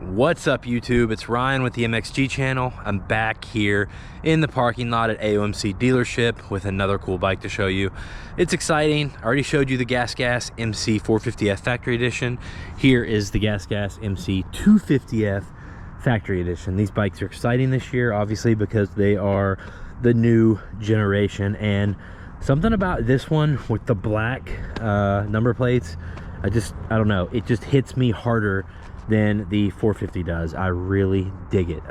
What's up YouTube? It's Ryan with the MXG channel. I'm back here in the parking lot at AOMC dealership with another cool bike to show you. It's exciting. I already showed you the GasGas MC250F factory edition. Here is the GasGas MC250F factory edition. These bikes are exciting this year, obviously, because they are the new generation, and something about this one with the black number plates, I don't know, it just hits me harder than the 450 does. I really dig it.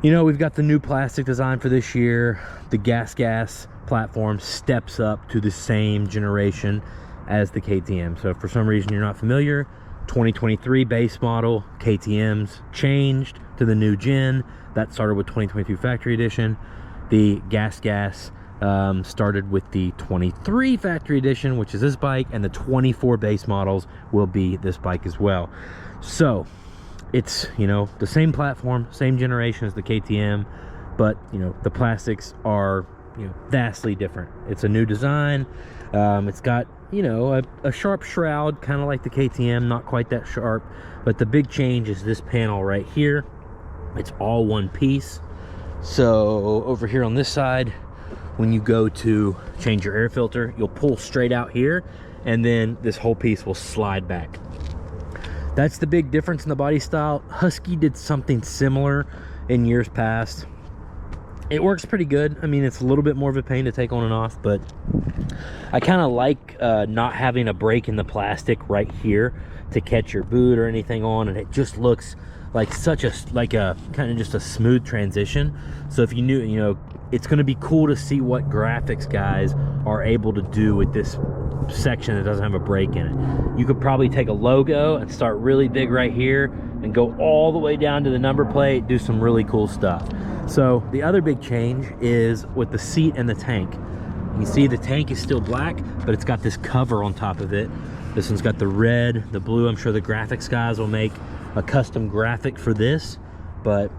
You know, we've got the new plastic design for this year. The GasGas platform steps up to the same generation as the KTM. So if for some reason you're not familiar, 2023 base model KTMs changed to the new gen. That started with 2022 factory edition. The GasGas started with the 23 factory edition, which is this bike, and the 24 base models will be this bike as well. So it's, you know, the same platform, same generation as the KTM, but you know, the plastics are, you know, vastly different. It's a new design. It's got, you know, a sharp shroud, kind of like the KTM, not quite that sharp, but the big change is this panel right here. It's all one piece. So over here on this side, when you go to change your air filter, you'll pull straight out here, and then this whole piece will slide back. That's the big difference in the body style. Husky did something similar in years past. It works pretty good. I mean, it's a little bit more of a pain to take on and off, but I kind of like not having a break in the plastic right here to catch your boot or anything on, and it just looks like such a kind of just a smooth transition. So if you knew, you know, it's going to be cool to see what graphics guys are able to do with this section that doesn't have a break in it. You could probably take a logo and start really big right here and go all the way down to the number plate, do some really cool stuff. So the other big change is with the seat and the tank. You can see the tank is still black, but it's got this cover on top of it. This one's got the red, the blue. I'm sure the graphics guys will make a custom graphic for this, but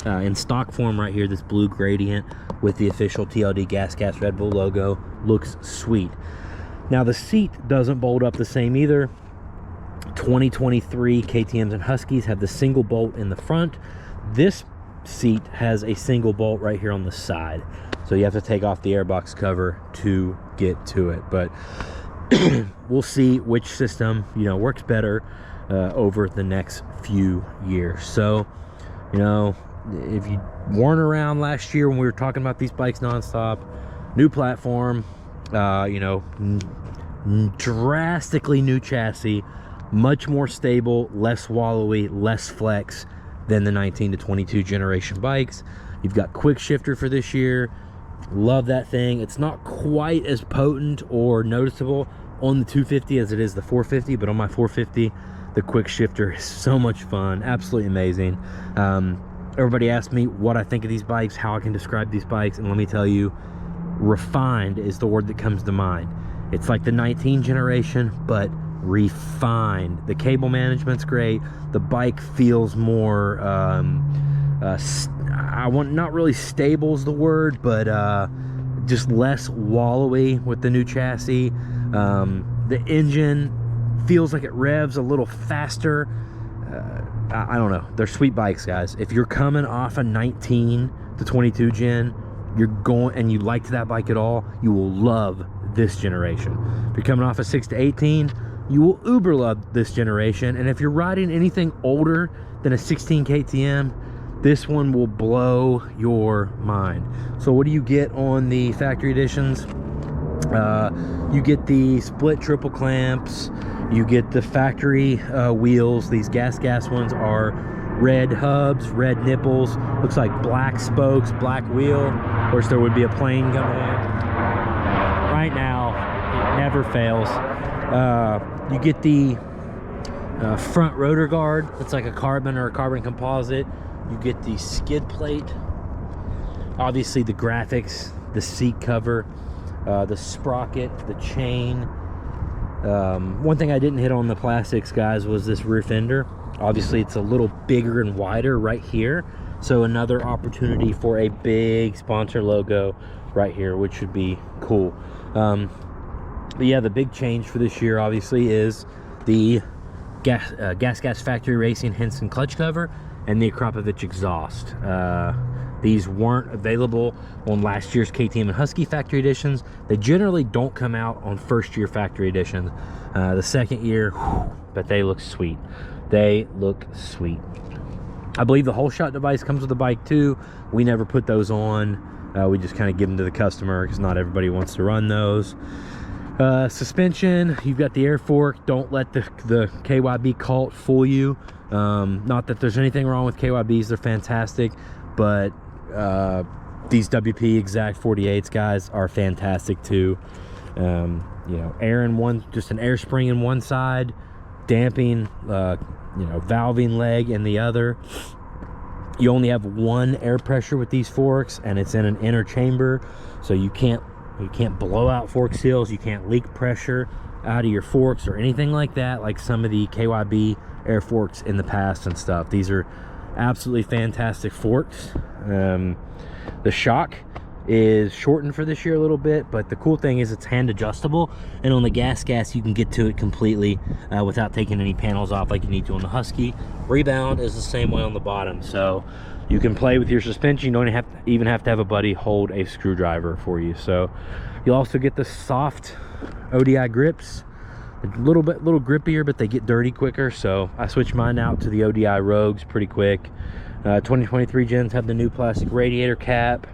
in stock form right here, this blue gradient with the official TLD GasGas Red Bull logo looks sweet. Now the seat doesn't bolt up the same either. 2023 KTMs and Huskies have the single bolt in the front. This seat has a single bolt right here on the side, so you have to take off the airbox cover to get to it. But we'll see which system, you know, works better over the next few years. So, you know, if you weren't around last year when we were talking about these bikes nonstop, new platform, you know, drastically new chassis, much more stable, less wallowy, less flex than the 19 to 22 generation bikes. You've got quick shifter for this year. Love that thing. It's not quite as potent or noticeable on the 250 as it is the 450, but on my 450, the quick shifter is so much fun, absolutely amazing. Everybody asks me what I think of these bikes, how I can describe these bikes, and let me tell you, refined is the word that comes to mind. It's like the 19 generation, but refined. The cable management's great. The bike feels more, not really stable is the word, but just less wallowy with the new chassis. The engine feels like it revs a little faster. I don't know. They're sweet bikes, guys. If you're coming off a 19 to 22 gen, you're going and you liked that bike at all, you will love this generation. If you're coming off a 6 to 18, you will uber love this generation. And if you're riding anything older than a 16 KTM, this one will blow your mind. So what do you get on the factory editions? You get the split triple clamps, you get the factory wheels. These GasGas ones are red hubs, red nipples, looks like black spokes, black wheel. Of course, there would be a plane coming in. Right now, it never fails. You get the front rotor guard. It's like a carbon or a carbon composite. You get the skid plate. Obviously, the graphics, the seat cover, the sprocket, the chain. One thing I didn't hit on the plastics, guys, was this rear fender. Obviously, it's a little bigger and wider right here, so another opportunity for a big sponsor logo right here, which should be cool. But yeah, the big change for this year obviously is the GasGas Factory Racing Henson clutch cover, and the Akrapovic exhaust. These weren't available on last year's KTM and Husky factory editions. They generally don't come out on first year factory editions. The second year, whew, but they look sweet. They look sweet. I believe the whole shot device comes with the bike too. We never put those on. We just kind of give them to the customer because not everybody wants to run those. Suspension, you've got the air fork. Don't let the KYB cult fool you. Not that there's anything wrong with KYBs, they're fantastic, but these WP Exact 48s, guys, are fantastic too. You know, air in one, just an air spring in one side, damping, you know, valving leg in the other. You only have one air pressure with these forks, and it's in an inner chamber, so you can't blow out fork seals, you can't leak pressure out of your forks or anything like that, like some of the KYB air forks in the past and stuff. These are absolutely fantastic forks. The shock is shortened for this year a little bit, but the cool thing is it's hand adjustable, and on the GasGas you can get to it completely without taking any panels off like you need to on the Husky. Rebound is the same way on the bottom, so you can play with your suspension. You don't even have to have a buddy hold a screwdriver for you. So you'll also get the soft ODI grips, a little grippier, but they get dirty quicker, so I switched mine out to the ODI Rogues pretty quick. 2023 gens have the new plastic radiator cap.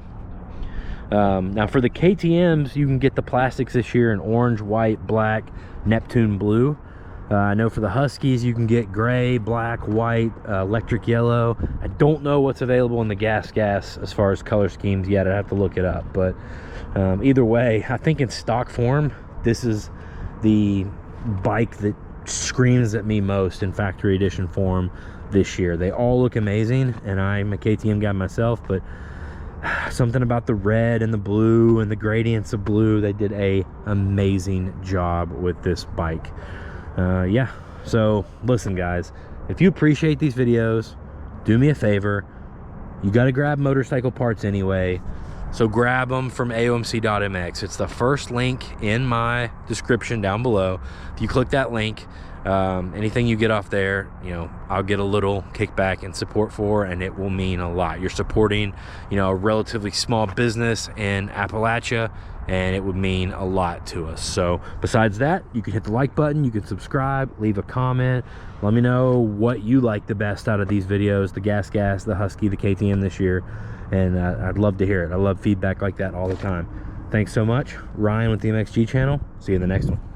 Now for the KTMs, you can get the plastics this year in orange, white, black, Neptune blue. I know for the Huskies you can get gray, black, white, electric yellow. I don't know what's available in the GasGas as far as color schemes yet. I'd have to look it up, but either way, I think in stock form this is the bike that screams at me most in factory edition form this year. They all look amazing, and I'm a KTM guy myself, but something about the red and the blue and the gradients of blue, they did a amazing job with this bike. Yeah, so listen guys, if you appreciate these videos, do me a favor. You got to grab motorcycle parts anyway, so grab them from AOMC.mx. It's the first link in my description down below. If you click that link, anything you get off there, you know, I'll get a little kickback and support for, and it will mean a lot. You're supporting, you know, a relatively small business in Appalachia, and it would mean a lot to us. So besides that, you can hit the like button, you can subscribe, leave a comment, let me know what you like the best out of these videos, the GasGas, the Husky, the KTM this year, and I'd love to hear it. I love feedback like that all the time. Thanks so much. Ryan with the MXG channel. See you in the next one.